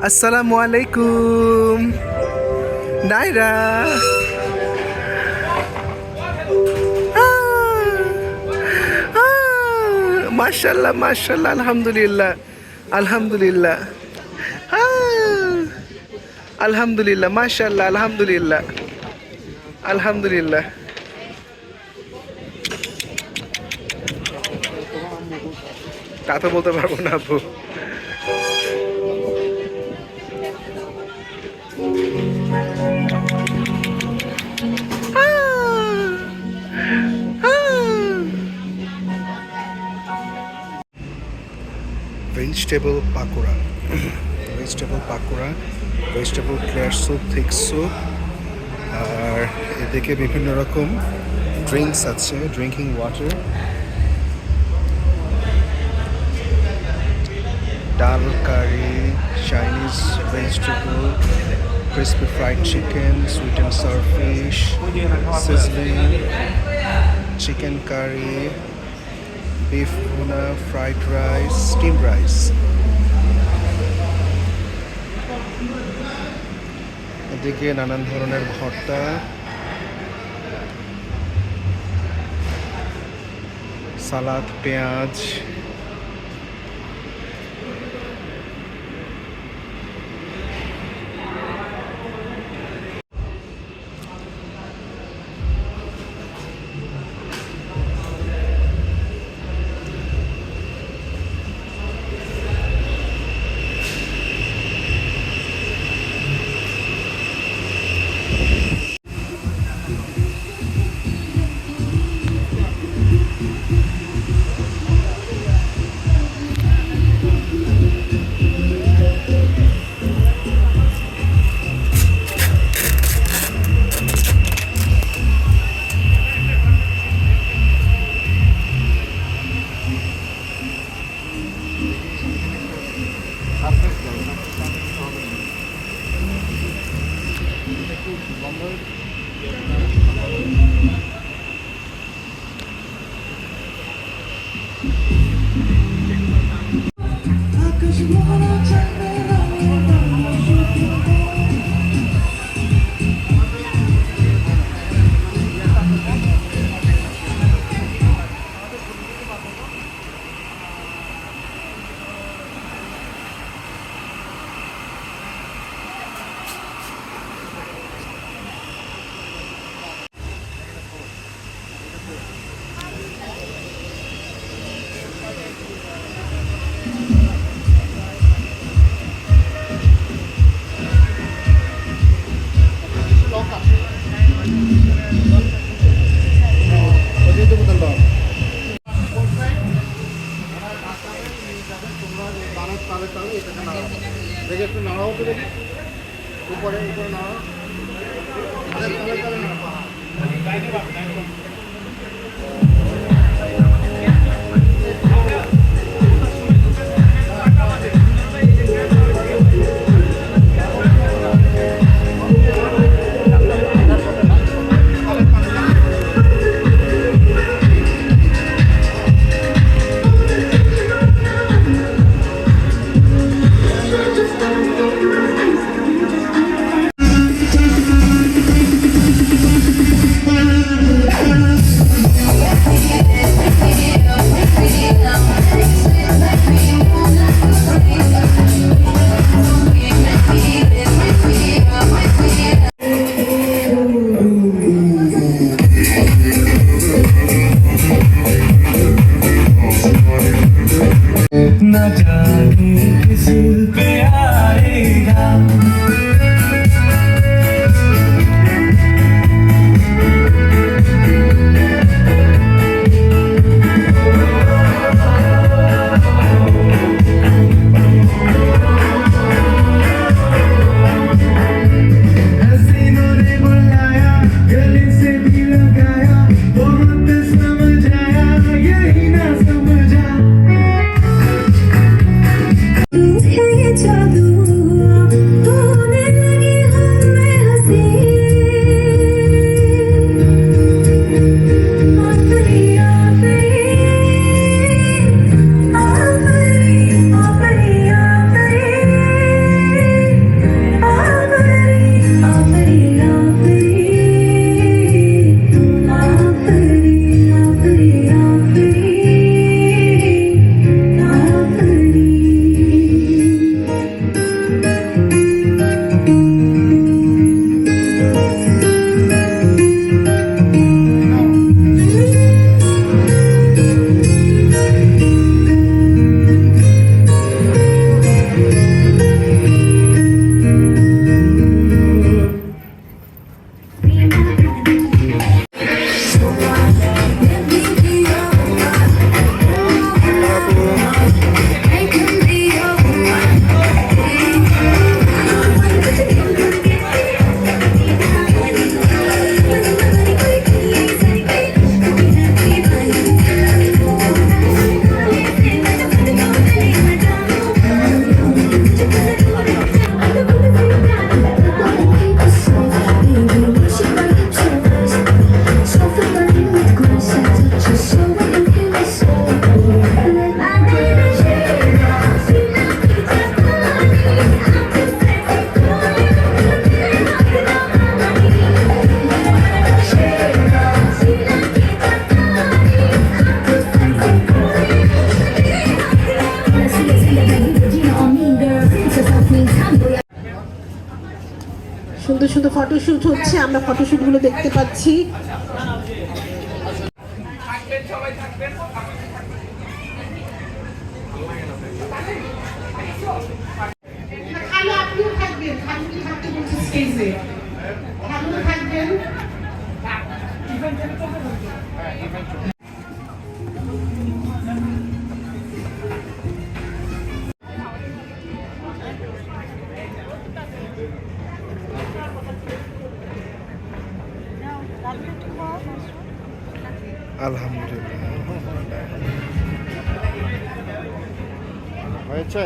আসসালামু আলাইকুম নাইরা। মাশাল্লাহ মাশাল্লাহ, আলহামদুলিল্লাহ আলহামদুলিল্লাহ, আলহামদুলিল্লাহ মাশাল্লাহ, আলহামদুলিল্লাহ আলহামদুলিল্লাহ। তা তো বলতে পারবো না আপু। Vegetable pakora, vegetable pakora, vegetable clear soup, thick soup, আর এদিকে বিভিন্ন রকম ড্রিঙ্কস আছে, drinking water, dal curry, Chinese vegetable, crispy fried chicken, sweet and sour fish, sizzling, chicken curry, beef tuna, fried rice, steamed rice. এদিকে নানান ধরনের ভর্তা, সালাদ, পেঁয়াজ, একটু নাড়াও তো দেখি, উপরে উপরে নাড়াও, সুন্দর সুন্দর ফটোশ্যুট হচ্ছে, আমরা ফটোশ্যুটগুলো দেখতে পাচ্ছি। আপনিও থাকবেন, থাকতে বলছি স্টেজে, আপনিও থাকবেন। আলহামদুলিল্লাহ হয়েছে।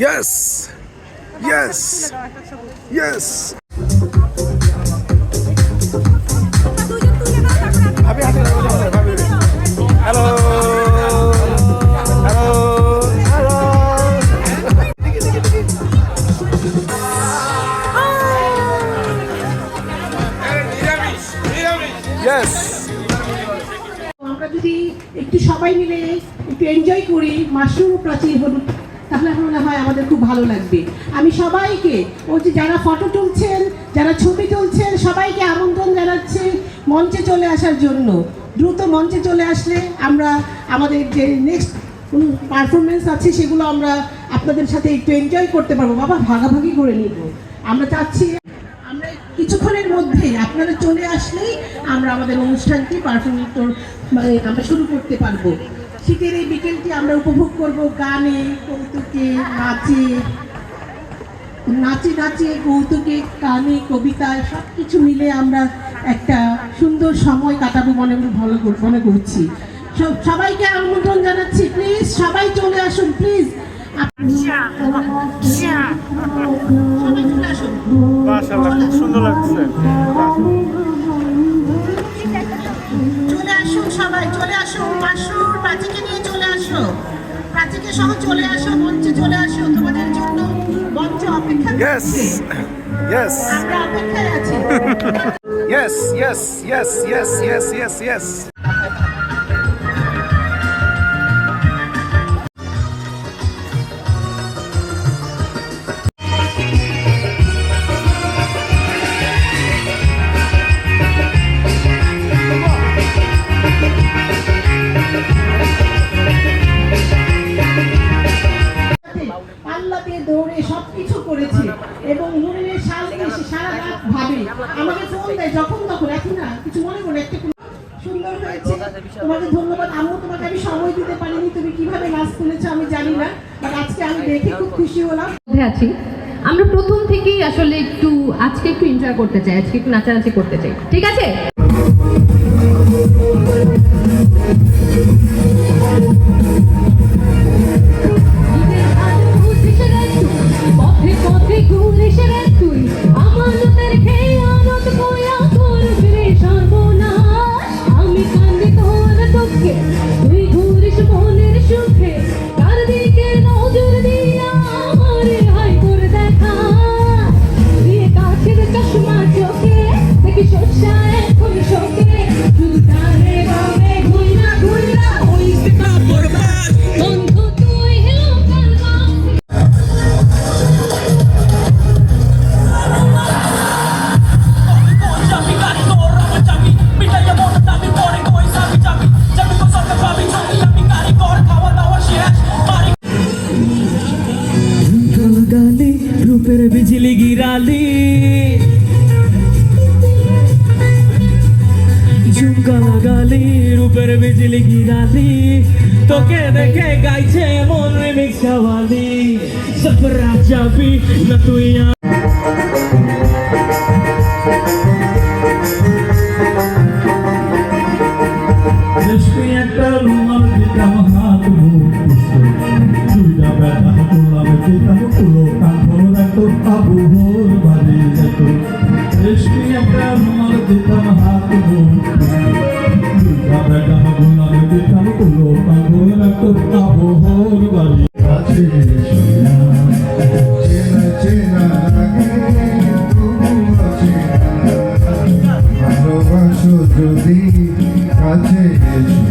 Yes, yes, yes. Hello, hello, hello. Yes. আমরা যদি একটু সবাই মিলে একটু এনজয় করি মাশরুম প্রাচীর হলুদ, তাহলে মনে হয় আমাদের খুব ভালো লাগবে। আমি সবাইকে যে যারা ফটো তুলছেন, যারা ছবি তুলছেন, সবাইকে আমন্ত্রণ জানাচ্ছি মঞ্চে চলে আসার জন্য। দ্রুত মঞ্চে চলে আসলে আমরা আমাদের যে নেক্সট পারফরমেন্স আছে সেগুলো আমরা আপনাদের সাথে একটু এনজয় করতে পারবো। বাবা ভাগাভাগি করে নিব। আমরা চাচ্ছি আমরা কিছুক্ষণের মধ্যে আপনারা চলে আসলেই আমরা আমাদের অনুষ্ঠানটি পারফরমেন্স আমরা শুরু করতে পারবো। শীতের এই বিকেলটি আমরা উপভোগ করব গানে, কৌতুকে, নাচে কৌতুকে, গানে, কবিতায় সব কিছু মিলে আমরা একটা সুন্দর সময় কাটাবো মনে করছি। সবাইকে আমন্ত্রণ জানাচ্ছি, প্লিজ সবাই চলে আসুন, প্লিজ মাশাআল্লাহ খুব সুন্দর লাগছে। চলে আসুন, সবাই চলে আসুন, মাশরুর প্রাচীকে নিয়ে চলে আসো, প্রাচীকে সহ চলে আসো, মঞ্চে চলে আসো, তোমাদের জন্য মঞ্চ অপেক্ষা করছে। Yes, আমরা অপেক্ষায় আছি। yes, yes, yes, yes, yes, yes, yes. পাল্লাতে দৌড়ে সবকিছু করেছে এবং নুরিনের শাল দিয়ে সে সারা রাত ভাবে, আমাকে ফোন দেয় যখন তখন, এখন না কিছু মনে করে একটা সুন্দর হয়েছে, তোমাকে ধন্যবাদ। আমিও তোমাকে আমি সময় দিতে পারিনি, তুমি কিভাবে নাচ তুলেছো আমি জানি না, বাট আজকে আমি দেখে খুব খুশি হলাম। আছি আমরা প্রথম থেকেই আসলে আজকে একটু এনজয় করতে চাই, আজকে একটু নাচানাচি করতে চাই, ঠিক আছে? পথে পথে ঘুরে সেরে তুই আমানতের খেয়ানত বয়া করবে সর্বনাশ। আমি কান্দি তোর দুঃখে, তুই ঘুরিস মনের সুখে, কার দিকে নজর দিয়া আমারে হাই করে দেখা দিয়ে কাছের চশমা চোখে দেখি শস্যা এখন ঝুমকা লাগালি রূপের বিজলি গিরালি তোকে দেখে গাইছে মন রিমিক্সাওয়ালি সব রাজাবি না তুই একটা রুমাল দিতাম হাত দুইটা ব্যথা করলাম দিতাম কুলো কান রাখতো আবু ভোর বাড়ি যেত একটা রুমাল দিতাম হাত দুইটা ব্যথা করলাম দিতাম কুলো কান রাখতো আবু ভোর বাড়ি কাছে চেনা চেনা লাগে তবু অচেনা ভালোবাসো যদি কাছে এসো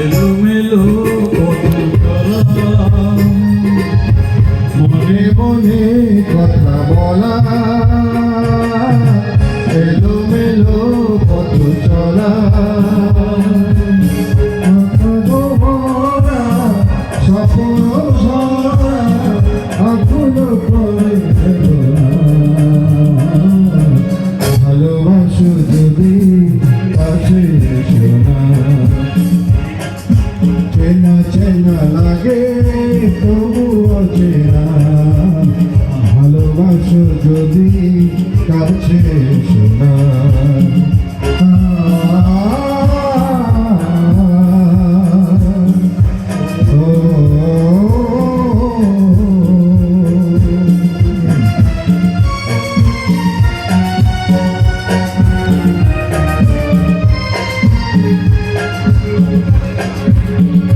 এলোমেলো মনে মনে কথা বলা এলোমেলো পথ চলা স্বপ্ন ভরা আকুল করে ভালোবাসো যদি কাছে এসো না চেনা চেনা লাগে তবু অচেনা ভালোবাসো যদি কাছে এসো না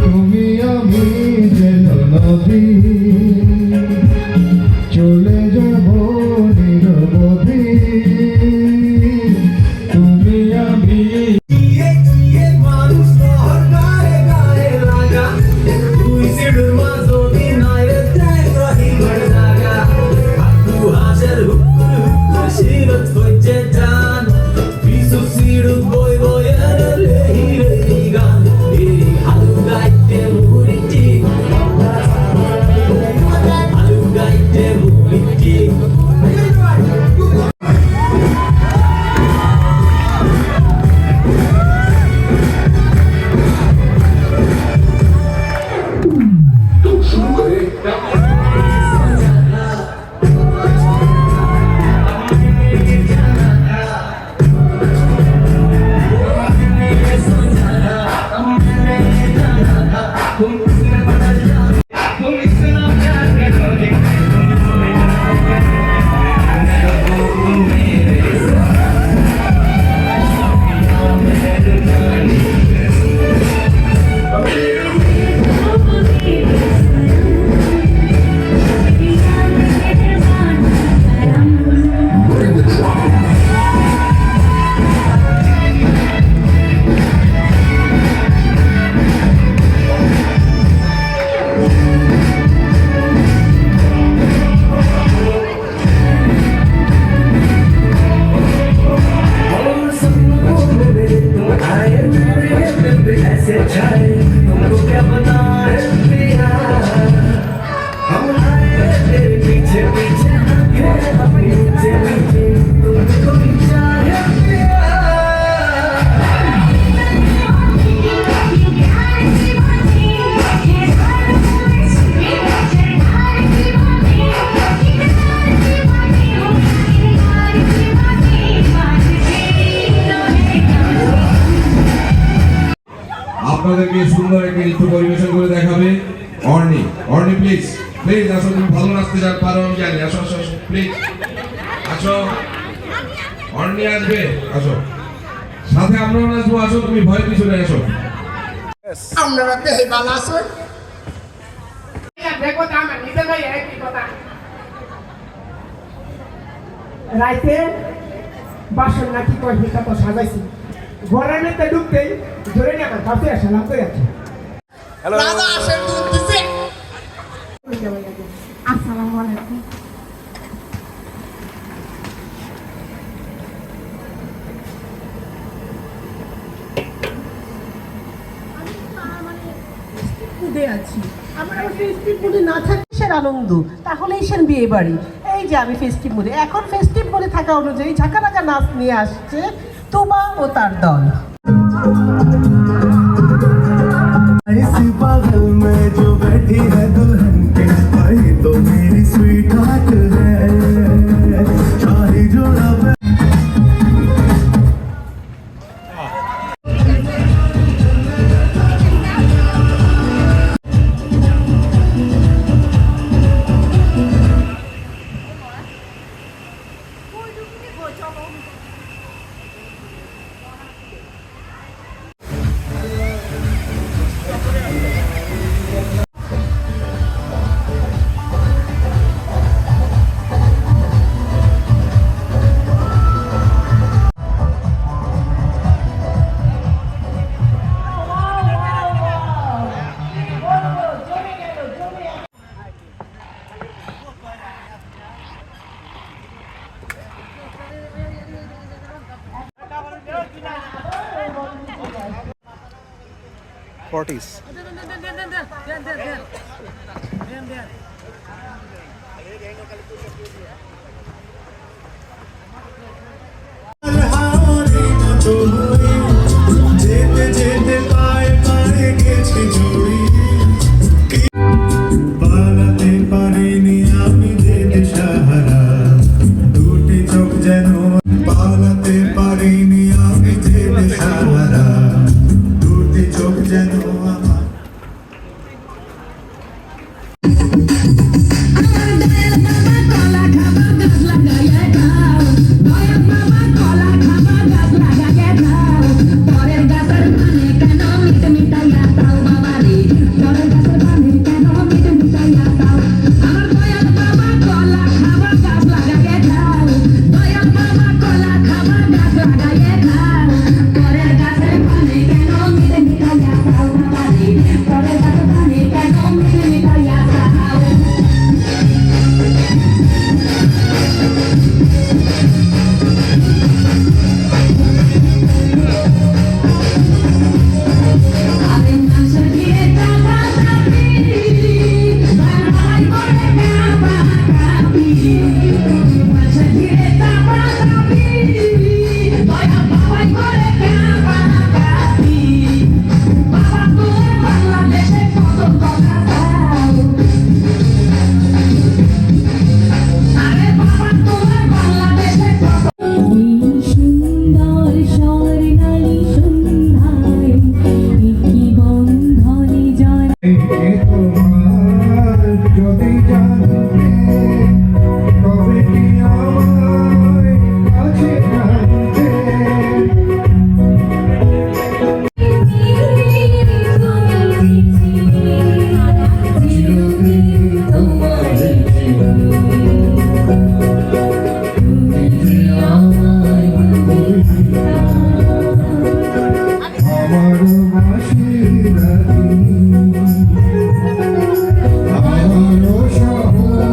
তুমি আমি যেন নদী চলে যাব নিরবধি তুমি আমি আপনাদেরকে সুন্দর একটি নৃত্য পরিবেশন করে দেখাবে অর্নি। অর্নি প্লিজ প্লিজ আসো, তুমি ভালো নাচতে পারো আমি জানি। আসো আসো আসো প্লিজ আসো, অর্নি আসবে, আসো সাথে আমরাও নাচবো। আসো, তুমি ভয় পিছনে আসো। আপনারা দেহে ভালো আছেন? দেখো তো আমার নিজের ভাই একই কথা। রাইতে বাসন নাকি কয়েকটা তো সাজাইছি, ঘরের মধ্যে ঢুকতেই ধরে নিয়ে আমার কাছে সালাম করে আছে। হ্যালো রাজা আসেন দুধ দিছে আসসালামু আলাইকুম। মুডে আছি, আমার ফেস্টিভ মুডে না থাকে সের আনন্দ, তাহলেই সের বিয়ে বাড়ি। এই যে আমি ফেস্টিভ মুডে, এখন ফেস্টিভ মুডে থাকা অনুযায়ী ঝাঁকানাকা নাচ নিয়ে আসছে তোবা ও তার দল। इसी बगल में जो बैठी है दुल्हन के भाई तो मेरी स्वीट हार्ट है शाही जोड़ा ফর্টিস যেতে যেতে পায়ে পায়ে গেছে জড়ি পালাতে পারিনি আমি যেতে সাহারা দুটি চোখ যেন পালাতে পারিনি আমি যেতে সাহারা দুটি চোখ যেন আমার তোমার যদি জানতে তবে কি আমায় কাছে টানতে আমার বাঁশির রানী আমার শহর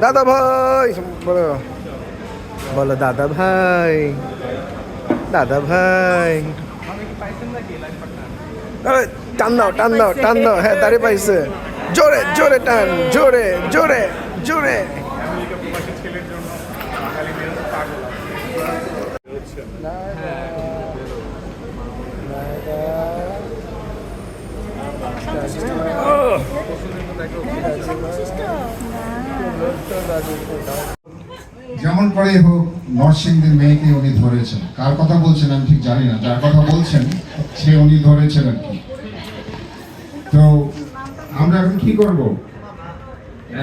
দাদা ভাই বলো বলো দাদা ভাই দাদা ভাই টান দাও টান দাও টান দাও হ্যাঁ দাঁড়িয়ে পাইছে জোরে জোরে টান জোরে জোরে জোরে যেমন করে হোক নরসিংদীর মেয়েকে উনি ধরেছেন। কার কথা বলছেন আমি ঠিক জানি না, যার কথা বলছেন সে উনি ধরেছেন আর কি। তো আমরা এখন কি করব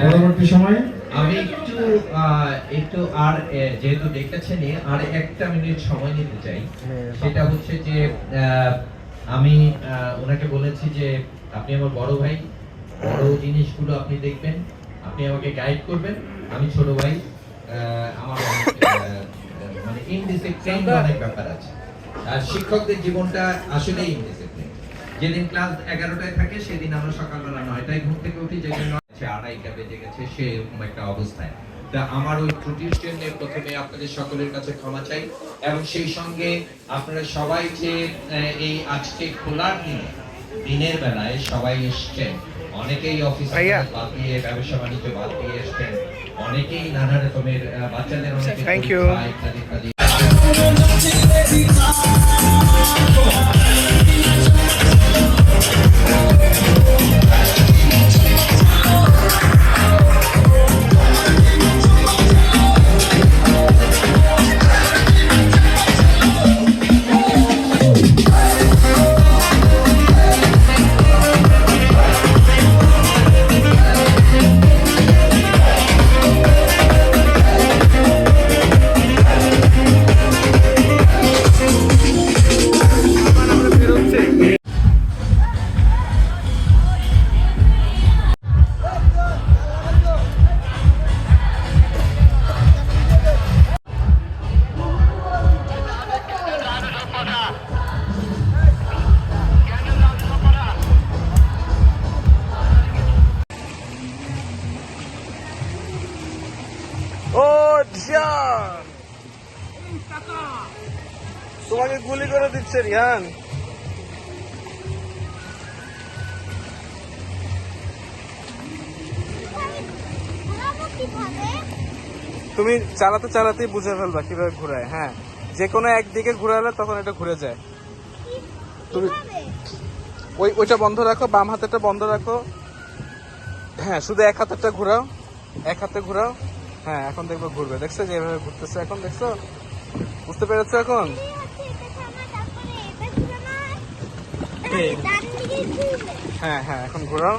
পরবর্তী সময়ে? আমি একটু আর যেহেতু ডেকেছেনই আর একটা মিনিট সময় নিতে চাই। সেটা হচ্ছে যে আমি ওনাকে বলেছি যে আপনি আমার বড় ভাই, বড় জিনিসগুলো আপনি দেখবেন, আপনি আমাকে গাইড করবেন। আমি ছোট ভাই, আমার মানে ইনডিসিপ্লিন অনেক ব্যাপার আছে। আর শিক্ষকদের জীবনটা আসলেই ইনডিসিপ্লিন। যেদিন ক্লাস 11টায় থাকে সেদিন আমরা সকালবেলা 9টায় ঘুম থেকে উঠি, যেদিন 9:30 বেজে গেছে সেরকম একটা অবস্থায়। তা আমার ওই ত্রুটির জন্য প্রথমে আপনাদের সকলের কাছে ক্ষমা চাই, এবং সেই সঙ্গে আপনারা সবাই যে এই আজকে খোলার দিনের বেলায় সবাই এসছেন, অনেকেই অফিস বাদ দিয়ে ব্যবসা বাণিজ্য বাদ দিয়ে এসছেন, অনেকেই নানা রকমের বাচ্চাদের অনেক ইত্যাদি ইত্যাদি। তোমাকে গুলি করে দিচ্ছে রিহান। তুমি চালাতে চালাতেই বুঝে ফেলবা কিভাবে ঘুরায়। হ্যাঁ, যে কোনো একদিকে ঘুরালে তখন এটা ঘুরে যায়। তুমি ওইটা বন্ধ রাখো, বাম হাতেরটা বন্ধ রাখো। হ্যাঁ, শুধু এক হাতেরটা ঘুরাও, এক হাতে ঘুরাও। হ্যাঁ, এখন দেখবো ঘুরবে। দেখছো যে এভাবে ঘুরতেছে, এখন দেখছো? বুঝতে পেরেছো এখন? হ্যাঁ হ্যাঁ, এখন ঘোরাও।